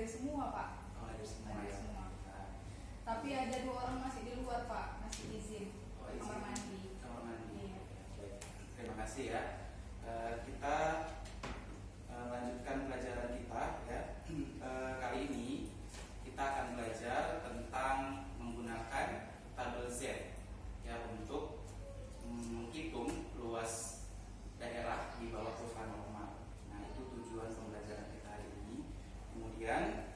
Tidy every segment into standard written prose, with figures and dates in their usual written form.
hadir semua Pak. Oh, hadir semua Hadir ya. semua. Nah, Tapi ada 2 orang masih di luar Pak, masih izin oh, izin. kamar mandi. Kamar mandi. Iya. Baik. Terima kasih ya. Kita lanjutkan pelajaran kita ya. Kali ini kita akan belajar tentang menggunakan tabel Z ya untuk menghitung luas daerah di bawah kurva normal. Nah, itu tujuan pembelajaran kita hari ini. Kemudian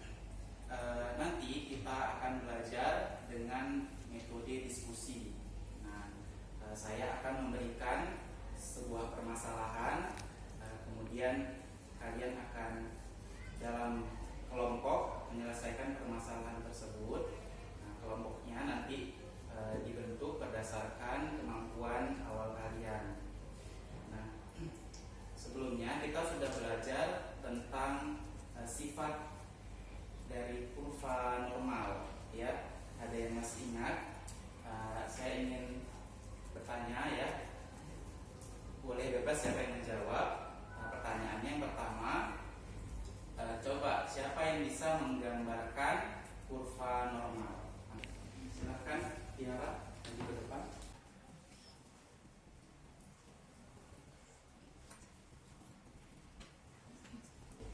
nanti kita akan belajar dengan metode diskusi. Nah, saya akan memberikan sebuah permasalahan, kemudian kalian akan dalam kelompok menyelesaikan permasalahan tersebut. Nah, kelompoknya nanti dibentuk berdasarkan kemampuan awal kalian. Nah, sebelumnya kita sudah belajar tentang sifat dari kurva normal, ya. Ada yang masih ingat? Saya ingin bertanya ya. Boleh bebas siapa yang menjawab. Pertanyaannya yang pertama, coba siapa yang bisa menggambarkan kurva normal? Silakan Tiara, maju ke depan.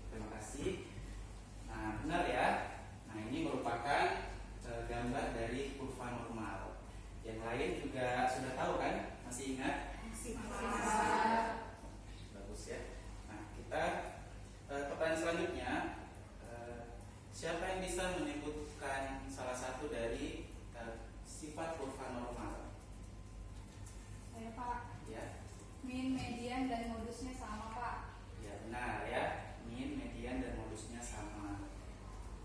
Terima kasih. Nah, benar ya. Nah, ini merupakan gambar dari kurva normal. Yang lain juga sudah tahu kan? Masih ingat? Masih. Bagus ya. Nah, kita pertanyaan selanjutnya, siapa yang bisa menyebutkan salah satu dari sifat kurva normal? Saya Pak. Ya. Min, median, dan modusnya sama Pak. Ya, benar ya. Min, median, dan modusnya sama.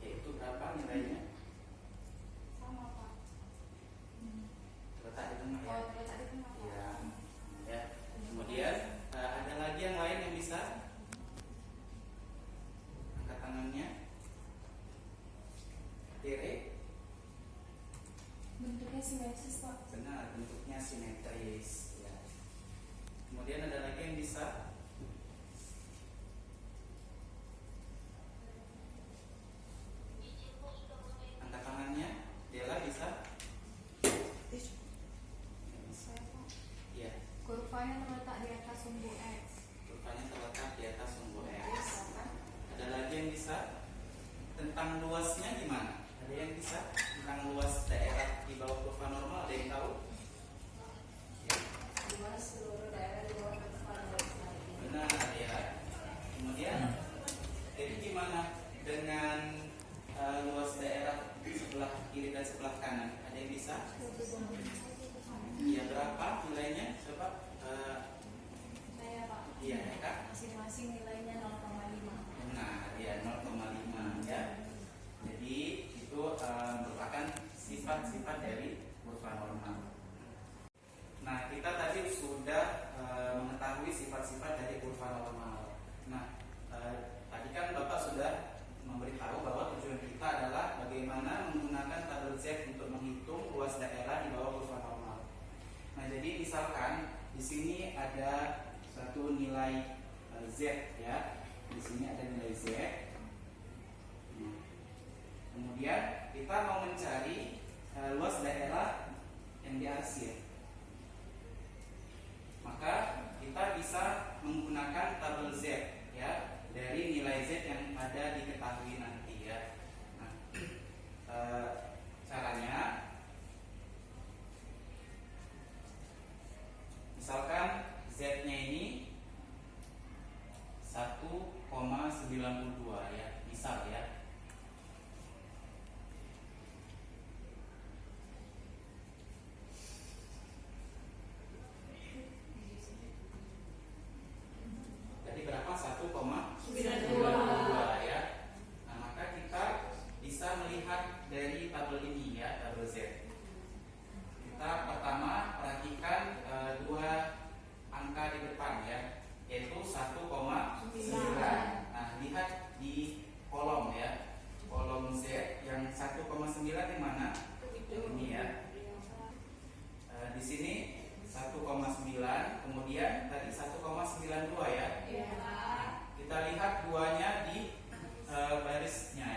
Yaitu berapa nilainya? Sama Pak. Terletak di tengah ya. Oh, terletak di tengah Pak. Ya. Ya. Kemudian ada lagi yang lain yang bisa angkat tangannya. Tere. Bentuknya simetris Pak. Benar, bentuknya simetris ya. Kemudian ada lagi yang bisa angkat tangannya. Dela bisa? Saya Pak. Iya. Kurvanya terletak di atas sumbu X. Kurvanya terletak di atas sumbu X. Ada lagi yang bisa? Tentang luasnya gimana? Ada yang bisa? Tentang luas daerah di bawah kurva normal, ada yang tahu? Ya. Luas seluruh daerah di bawah kurva normal. Benar ya. Kemudian, jadi gimana dengan luas daerah sebelah kiri dan sebelah kanan? Ada yang bisa? Iya, berapa nilainya? Coba. Saya Pak. Iya, ya Kak. Masing-masing nilainya 0,5. Nah, ya 0,5 ya. Jadi itu merupakan sifat-sifat dari kurva normal. Nah, kita tadi sudah mengetahui sifat-sifat dari kurva normal. Nah, tadi kan Bapak sudah memberitahu bahwa tujuan kita adalah bagaimana menggunakan tabel Z untuk menghitung luas daerah di bawah kurva normal. Nah, jadi misalkan di sini ada satu nilai Z ya. Di sini ada nilai Z. Kemudian kita mau mencari luas daerah yang diarsir. Maka kita bisa menggunakan tabel Z ya, dari nilai Z yang ada diketahui nanti ya. Nah, caranya misalkan Z-nya ini 1,92 ya, misal ya. Jadi berapa? 1,92 ya. Nah, maka kita bisa melihat dari tabel ini ya, tabel Z. Kita pertama perhatikan dua angka di depan ya, yaitu 1,9. Nah, lihat di kolom ya, kolom Z yang 1,9 di mana? Ini ya. Di sini 1,9, kemudian tadi 1,92 ya. Iya. Kita lihat duanya di barisnya,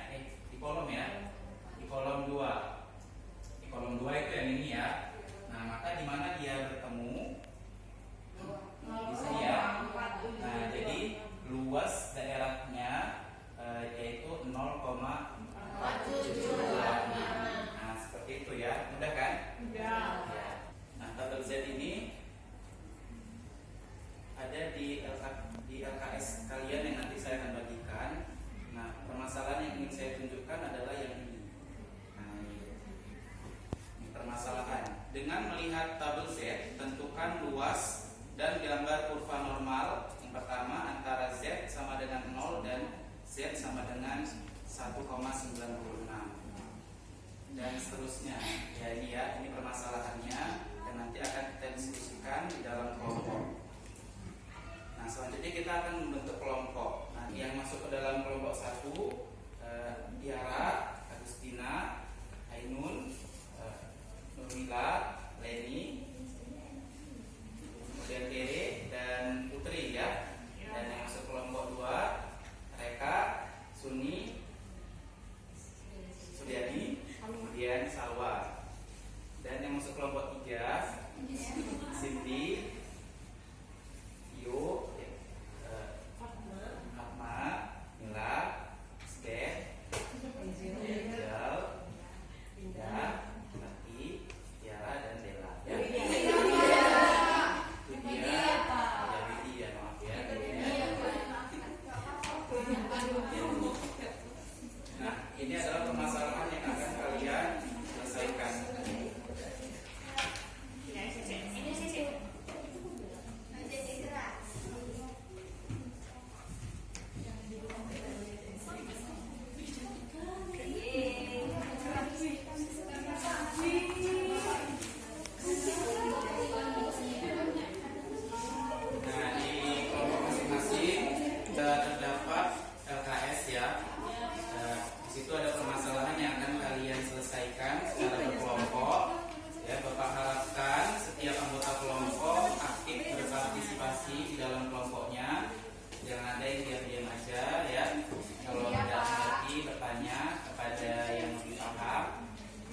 dengan melihat tabel Z, tentukan luas dan gambar kurva normal. Yang pertama antara Z sama dengan 0 dan Z sama dengan 1,96 dan seterusnya. Ya ini permasalahannya dan nanti akan kita diskusikan di dalam kelompok. Nah, selanjutnya kita akan membentuk kelompok. Nah, yang masuk ke dalam kelompok 1 Tiara, Agustina, Ainun, Nurmila, Leni, kemudian Tere dan Putri ya. Dan yang masuk kelompok 2 Reka, Suni, Suryani, kemudian Salwa. Dan yang masuk kelompok 3 Cindy, Tio, Fatma, Mila, Sden, Angel, Indah, Lati, Tiara dan Dela ya. Widya, maaf ya. Nah, ini adalah permasalahan yang akan kalian selesaikan. Nah, di kelompok masing-masing terdapat LKS ya. Di situ ada permasalahan yang akan kalian selesaikan secara berkelompok. Ya, Bapak harapkan setiap anggota kelompok aktif berpartisipasi di dalam kelompoknya. Jangan ada yang diam-diam aja ya. Kalau tidak mengerti bertanya kepada yang lebih paham.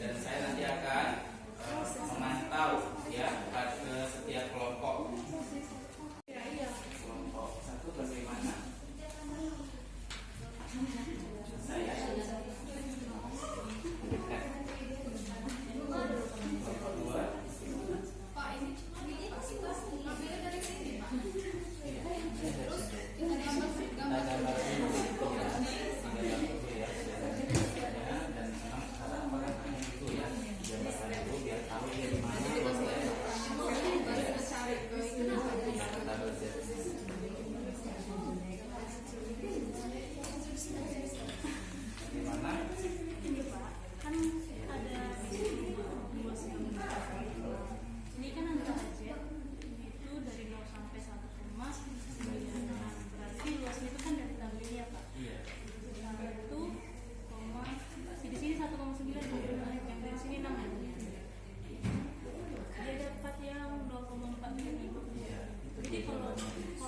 Dan saya nanti akan memantau ya ke setiap kelompok. Kelompok 1 bagaimana? Saya kelompok 2 Pak, ini ambilnya dari sini, Pak. Terus ada gambar dulu ya, dan memang harapan itu ya gambarnya dulu biar tahu dia di mana luasnya. Tabel Z. Gimana? Ini Pak, kan ada luas yang ini kan antara Z itu dari 0 sampai 1,9. Berarti luasnya itu kan dari tabelnya Pak. Iya. 1, di sini 1,9, yang dari sini 6 ya. Dia dapat yang 0,45. Iya, itu Jadi kalau jawabannya.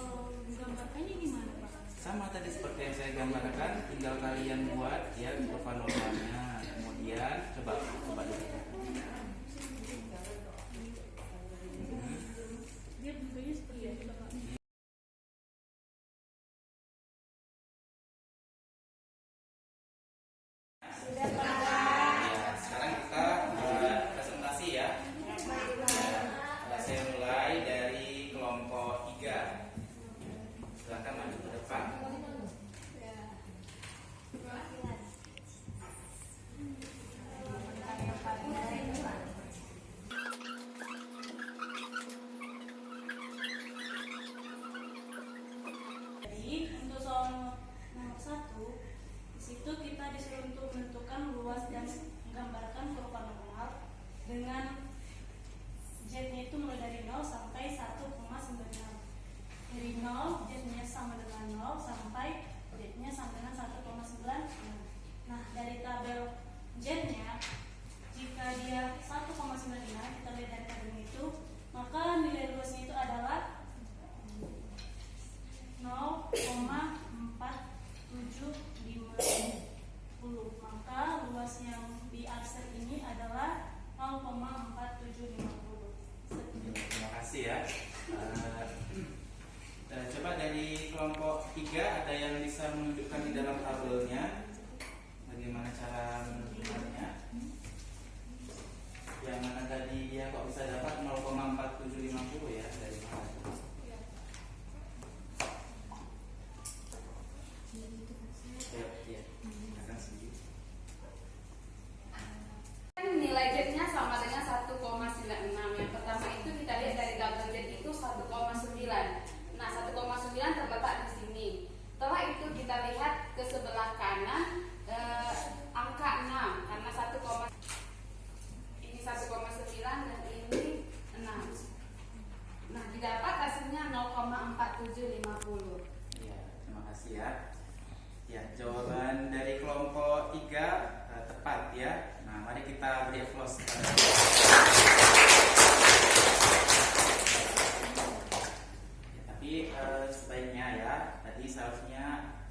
Tapi sebaiknya ya, tadi seharusnya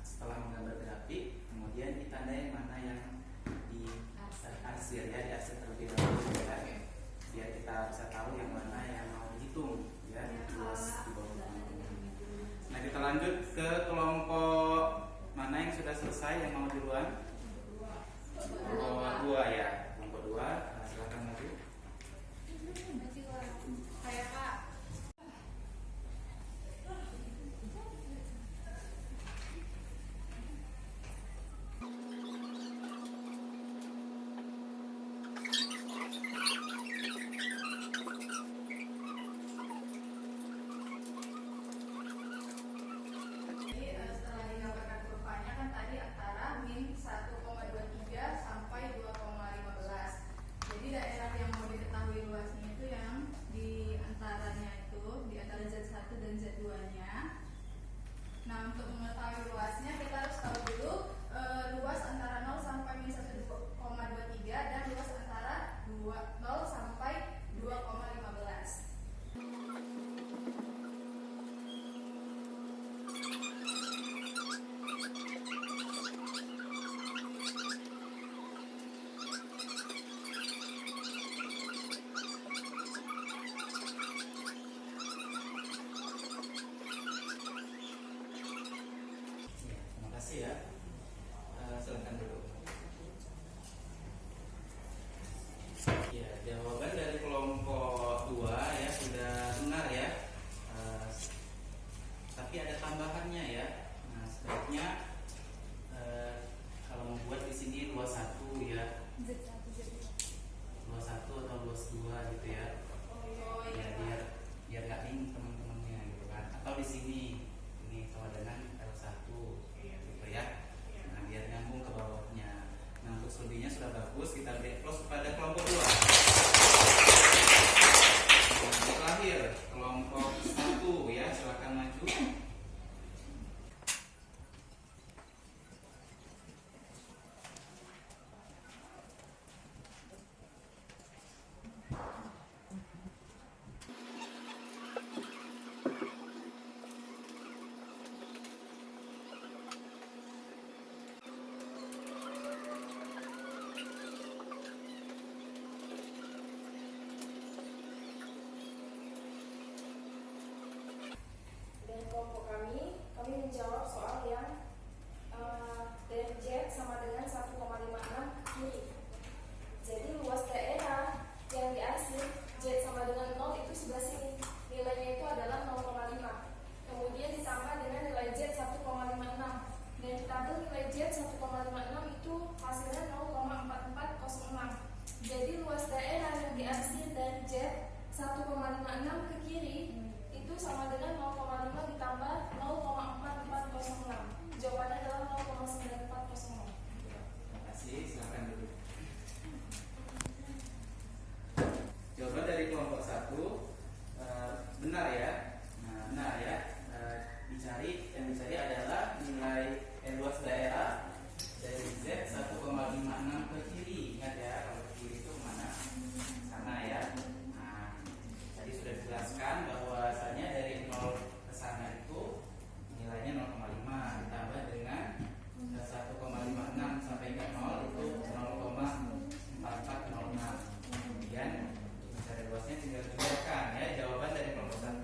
setelah menggambar grafik, kemudian ditandai mana yang di arsir ya, di arsir terlebih dahulu ya, biar kita bisa tahu yang mana yang mau dihitung ya, luas di bawah. Nah, kita lanjut ke kelompok mana yang sudah selesai, yang mau duluan? Kelompok 2 ya, kelompok 2. Silakan maju. Kayak Kak. Jadi setelah digambarkan kurvanya kan tadi antara min 1,23 sampai 2,15. Jadi daerah yang mau diketahui luasnya itu yang di antaranya itu, di antara Z1 dan Z2-nya. Nah, untuk mengetahui luasnya kita harus tahu dulu luas antara 0 sampai min 1,23 dan luas antara 0 sampai 2,15. Ya, terima kasih ya. Silakan dulu. Ya, jawaban dari kelompok 2 ya sudah benar ya. Tapi ada tambahannya ya. Nah, sebaiknya kalau membuat di sini luas 1 ya, Z1, Z2. luas 1 atau luas 2 gitu ya. Oh Ya, iya, biar nggak bingung teman-temannya gitu kan. Atau di sini ini sama dengan L1 gitu ya. Nah, biar nyambung ke bawahnya. Nah, untuk selebihnya sudah bagus, kita beri close pada kelompok 2. Nah, terakhir kelompok 1 ya, silakan maju. Dan kelompok kami menjawab soal yang dari Z sama dengan 1,56 kiri. Jadi luas daerah yang diarsir Z sama dengan 0 itu sebelah sini. Nilainya itu adalah 0,5. Kemudian ditambah dengan nilai Z 1,56. Dan ditabel nilai Z 1,56 itu hasilnya 0,4406. Jadi luas daerah yang diarsir dari Z 1,56 ke kiri itu sama dengan 0,5 ditambah 0,4406. Jawabannya adalah 0,9406. Terima kasih, silakan duduk. Jawaban dari kelompok 1 benar ya. Nah, benar ya. Yang dicari adalah nilai luas daerah dari Z 1,56 ke kiri. Ingat ya, kalau ke kiri itu mana? Sana ya. Nah, tadi sudah dijelaskan bahwasanya dari 0 ke sana itu nilainya 0,5 ditambah dengan 1,56 sampai ke 0 itu 0,4406. Kemudian mencari luasnya tinggal dibuatkan ya. Jawaban dari kelompok 1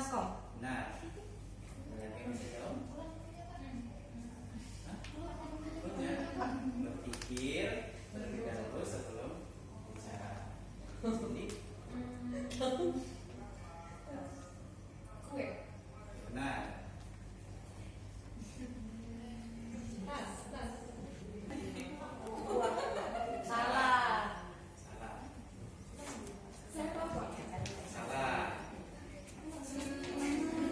Maskom. Nah, ada yang bisa jawab? Hah? Punya. Berpikir terlebih dahulu sebelum bicara. Jadi, Kue. benar. Salah. Salah. Siapa? Salah.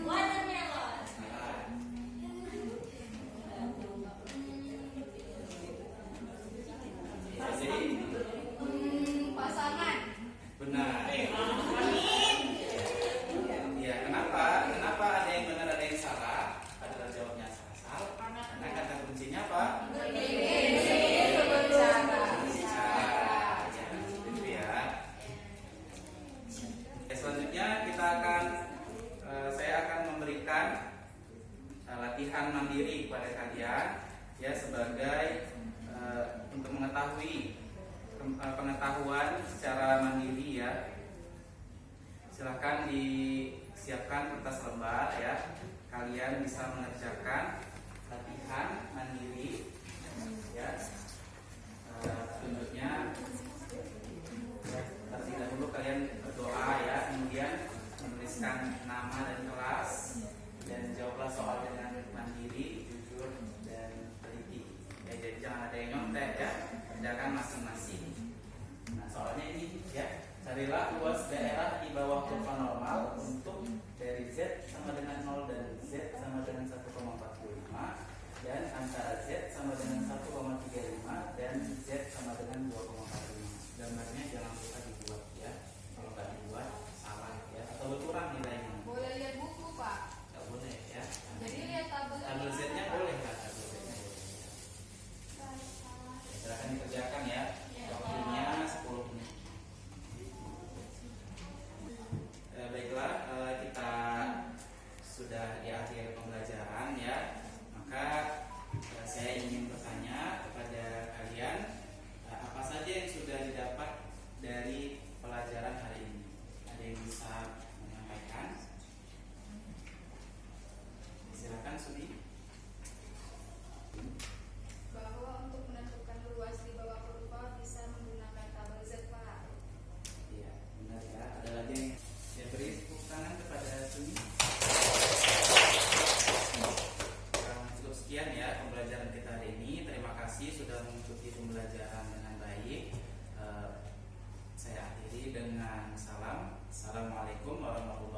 Watermelon. Salah. Jadi, Pasangan. benar. Ya, kenapa? Kenapa ada yang benar ada yang salah? Adalah jawabnya salah. Karena kata kuncinya apa? Bicara. Ya, itu ya. Oke, selanjutnya kita akan saya akan memberikan latihan mandiri kepada kalian ya sebagai untuk mengetahui pengetahuan secara mandiri ya. Silakan disiapkan kertas lembar ya. Kalian bisa mengerjakan latihan mandiri ya. Selanjutnya terlebih dahulu kalian berdoa ya, kemudian menuliskan nama dan kelas dan jawablah soal dengan mandiri, jujur dan teliti. Ya, jadi jangan ada yang nyontek ya, kerjakan masing-masing. Nah, soalnya ini ya, carilah luas daerah di bawah kurva normal untuk dari Z sama dengan 0 dan Z sama dengan 1,45 dan antara Z sama dengan 1,35 dan Z sama dengan 2,45. Gambarnya jangan lupa dibuat ya. Kalau nggak dibuat salah ya atau berkurang nilainya. Boleh lihat buku, Pak. Nggak boleh ya. Jadi lihat tabel. Tabel Z-nya boleh lah, tabel Z-nya boleh. Ya, silakan dikerjakan ya. Waktunya 10 menit. Baiklah, kita sudah di akhir pembelajaran ya. Maka saya ingin bertanya kepada kalian apa saja yang sudah didapat dari pelajaran hari ini. Ada yang bisa menyampaikan? Silakan Sudi. Bahwa untuk menentukan luas di bawah kurva bisa menggunakan tabel Z, Pak. Iya, benar ya. Ada lagi yang beri tepuk tangan kepada Sudi. Cukup sekian ya pembelajaran kita hari ini. Terima kasih sudah mengikuti pembelajaran dengan baik. Saya akhiri dengan salam. Assalamualaikum warahmatullahi wabarakatuh.